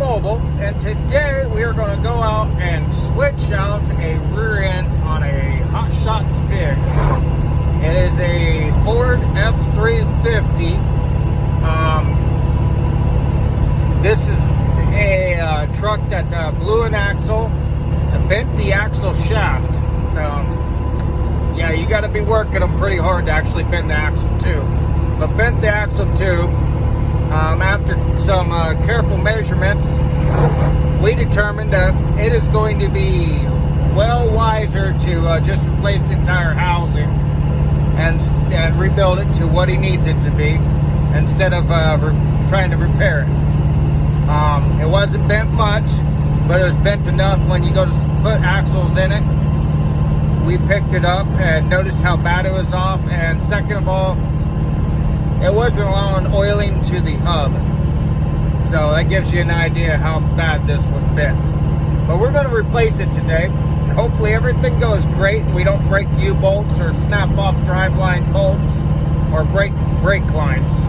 Mobile, and today we are going to go out and switch out a rear end on a Hot Shots vehicle. It is a Ford F3.50. This is a truck that blew an axle and bent the axle shaft. Yeah, you got to be working them pretty hard to actually bend the axle too. But bent the axle too. After some careful measurements, we determined that it is going to be well wiser to just replace the entire housing and rebuild it to what he needs it to be instead of trying to repair it. It wasn't bent much, but it was bent enough when you go to put axles in it. We picked it up and noticed how bad it was off, and second of all, it wasn't allowing oiling to the hub. So that gives you an idea how bad this was bent. But we're going to replace it today. And hopefully everything goes great. We don't break U-bolts or snap off driveline bolts or break brake lines.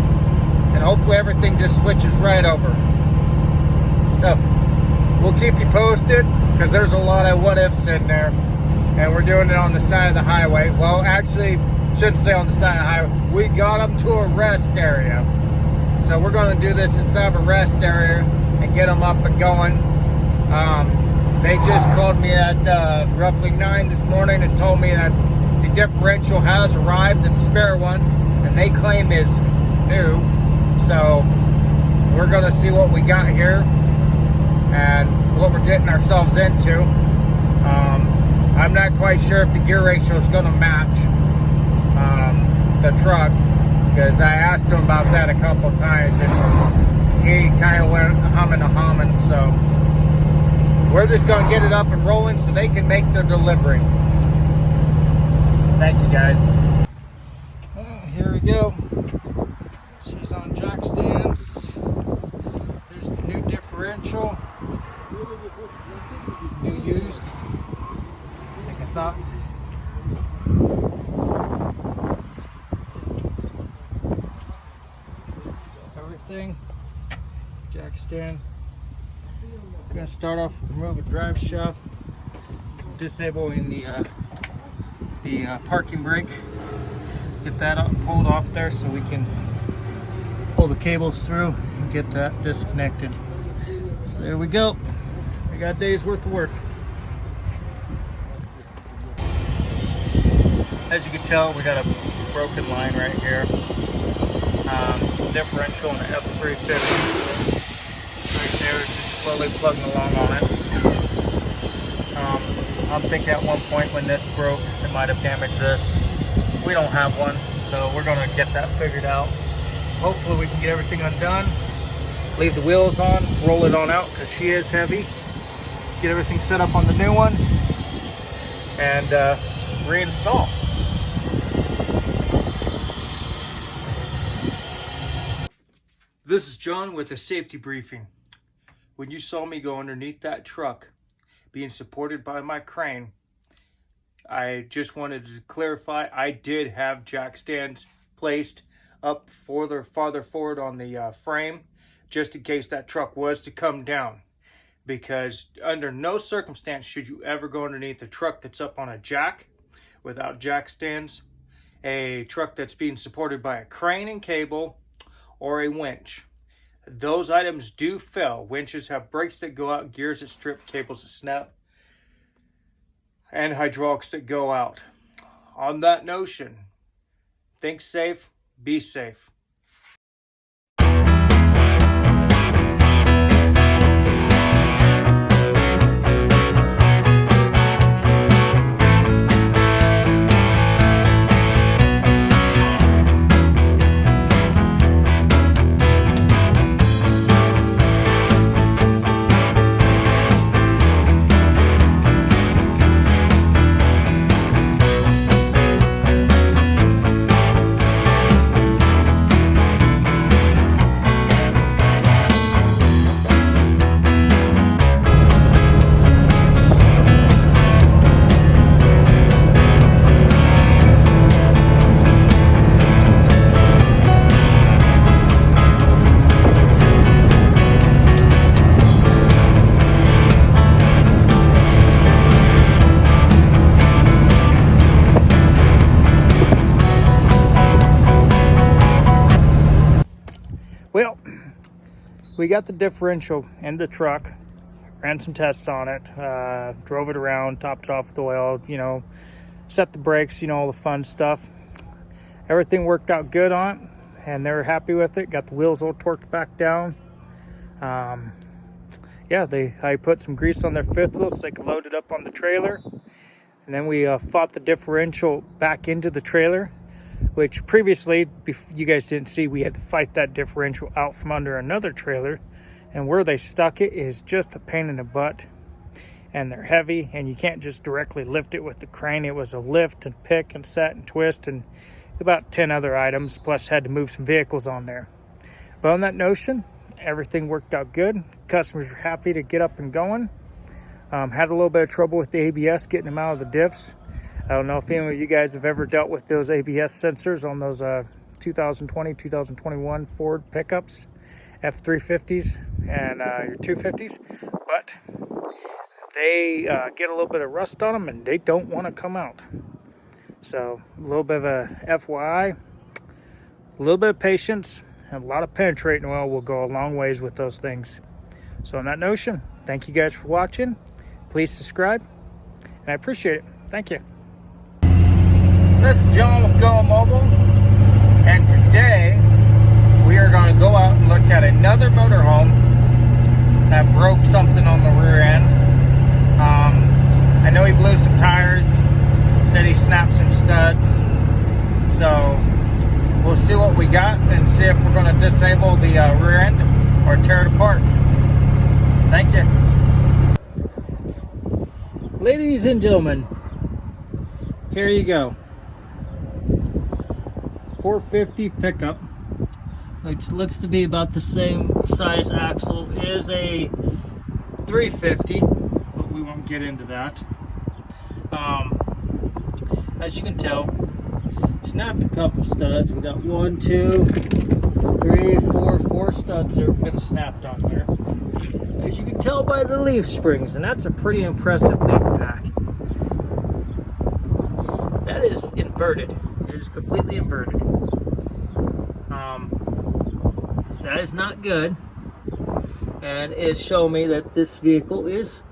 And hopefully everything just switches right over. So we'll keep you posted because there's a lot of what ifs in there. And we're doing it on the side of the highway. Well, actually, shouldn't say on the side of the highway. We got them to a rest area. So we're going to do this inside of a rest area and get them up and going. They just called me at roughly 9 this morning and told me that the differential has arrived, and the spare one, and they claim is new. So we're going to see what we got here and what we're getting ourselves into. I'm not quite sure if the gear ratio is going to match the truck, because I asked him about that a couple of times and he kind of went humming. So we're just going to get it up and rolling so they can make their delivery. Thank you, guys. Here we go. She's on jack stands. There's the new differential. New used. Like I thought. Everything. Jack stand. I'm gonna start off, remove a drive shaft, disabling the parking brake. Get that up, pulled off there so we can pull the cables through and get that disconnected. So there we go. We got a day's worth of work. As you can tell, we got a broken line right here. Differential in the F3.50 right there, just slowly plugging along on it. I'm thinking at one point when this broke, it might have damaged this. We don't have one, so we're going to get that figured out. Hopefully we can get everything undone, leave the wheels on, roll it on out because she is heavy, get everything set up on the new one, and reinstall. This is John with a safety briefing. When you saw me go underneath that truck being supported by my crane, I just wanted to clarify I did have jack stands placed up farther forward on the frame just in case that truck was to come down, because under no circumstance should you ever go underneath a truck that's up on a jack without jack stands, a truck that's being supported by a crane and cable, or a winch. Those items do fail. Winches have brakes that go out, gears that strip, cables that snap, and hydraulics that go out. On that notion, think safe, be safe. Well, we got the differential in the truck, ran some tests on it, drove it around, topped it off with oil, you know, set the brakes, you know, all the fun stuff. Everything worked out good on it, and they were happy with it. Got the wheels all torqued back down. Yeah, I put some grease on their fifth wheel so they could load it up on the trailer. And then we fought the differential back into the trailer, which previously, you guys didn't see, we had to fight that differential out from under another trailer. And where they stuck it is just a pain in the butt. And they're heavy, and you can't just directly lift it with the crane. It was a lift and pick and set and twist and about 10 other items, plus had to move some vehicles on there. But on that notion, everything worked out good. Customers were happy to get up and going. Had a little bit of trouble with the ABS, getting them out of the diffs. I don't know if any of you guys have ever dealt with those ABS sensors on those 2020, 2021 Ford pickups, F350s and your 250s, but they get a little bit of rust on them and they don't want to come out. So a little bit of a FYI, a little bit of patience, and a lot of penetrating oil will go a long ways with those things. So on that notion, thank you guys for watching. Please subscribe, and I appreciate it. Thank you. This is John with Go Mobile, and today we are going to go out and look at another motorhome that broke something on the rear end. I know he blew some tires, said he snapped some studs, so we'll see what we got and see if we're going to disable the rear end or tear it apart. Thank you. Ladies and gentlemen, here you go. 450 pickup, which looks to be about the same size axle as a 350, but we won't get into that. As you can tell, snapped a couple studs. We got 1, 2, 3, 4 studs that have been snapped on here. As you can tell by the leaf springs, and that's a pretty impressive leaf pack. That is inverted. It is completely inverted. That is not good, and is showing me that this vehicle is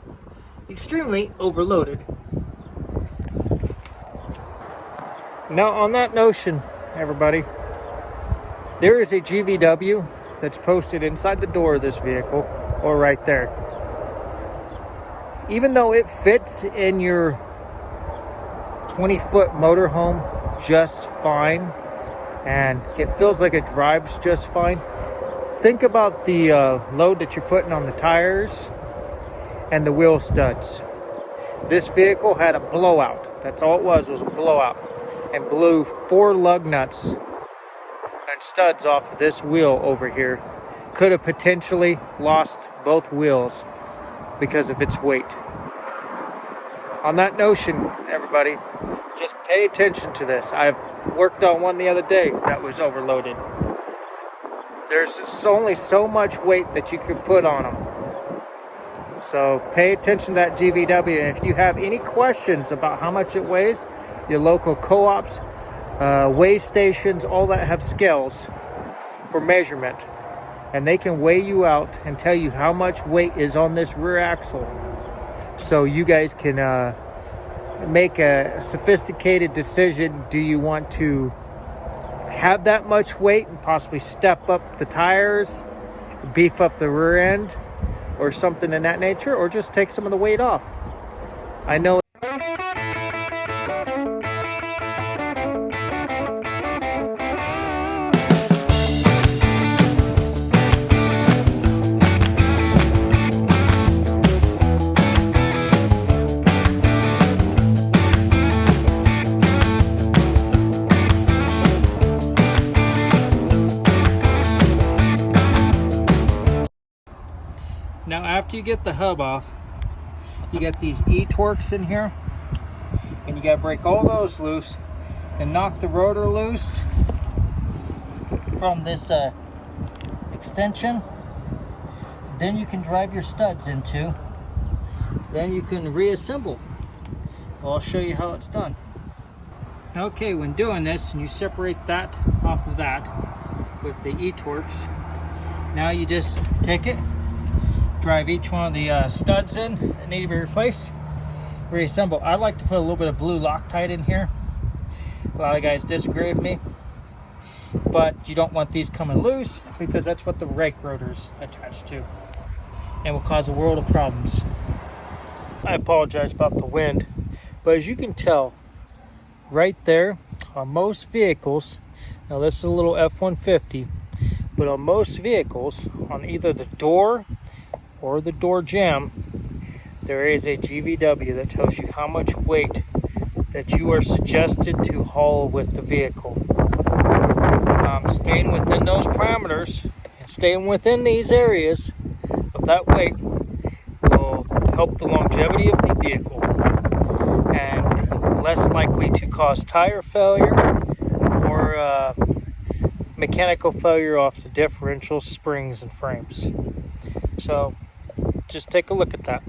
extremely overloaded. Now, on that notion, everybody, there is a GVW that's posted inside the door of this vehicle, or right there. Even though it fits in your 20-foot motorhome just fine, and it feels like it drives just fine, think about the load that you're putting on the tires and the wheel studs. This vehicle had a blowout. That's all it was a blowout, and blew 4 lug nuts and studs off of this wheel over here. Could have potentially lost both wheels because of its weight. On that notion, everybody, just pay attention to this. I've worked on one the other day that was overloaded. There's only so much weight that you can put on them. So pay attention to that GVW. And if you have any questions about how much it weighs, your local co-ops, weigh stations, all that have scales for measurement. And they can weigh you out and tell you how much weight is on this rear axle. So you guys can make a sophisticated decision. Do you want to have that much weight and possibly step up the tires, beef up the rear end, or something in that nature, or just take some of the weight off? I know. Now, after you get the hub off, you got these E-torques in here, and you got to break all those loose and knock the rotor loose from this extension. Then you can drive your studs into. Then you can reassemble. Well, I'll show you how it's done. Okay, when doing this, and you separate that off of that with the E-torques, Now you just take it, drive each one of the studs in that need to be replaced, reassemble. I like to put a little bit of blue Loctite in here. A lot of guys disagree with me, but you don't want these coming loose because that's what the rake rotor's attached to, and will cause a world of problems. I apologize about the wind, but as you can tell right there, on most vehicles, now this is a little F-150, but on most vehicles, on either the door or the door jamb, there is a GVW that tells you how much weight that you are suggested to haul with the vehicle. Staying within those parameters and staying within these areas of that weight will help the longevity of the vehicle and less likely to cause tire failure or mechanical failure off the differential springs and frames. So just take a look at that.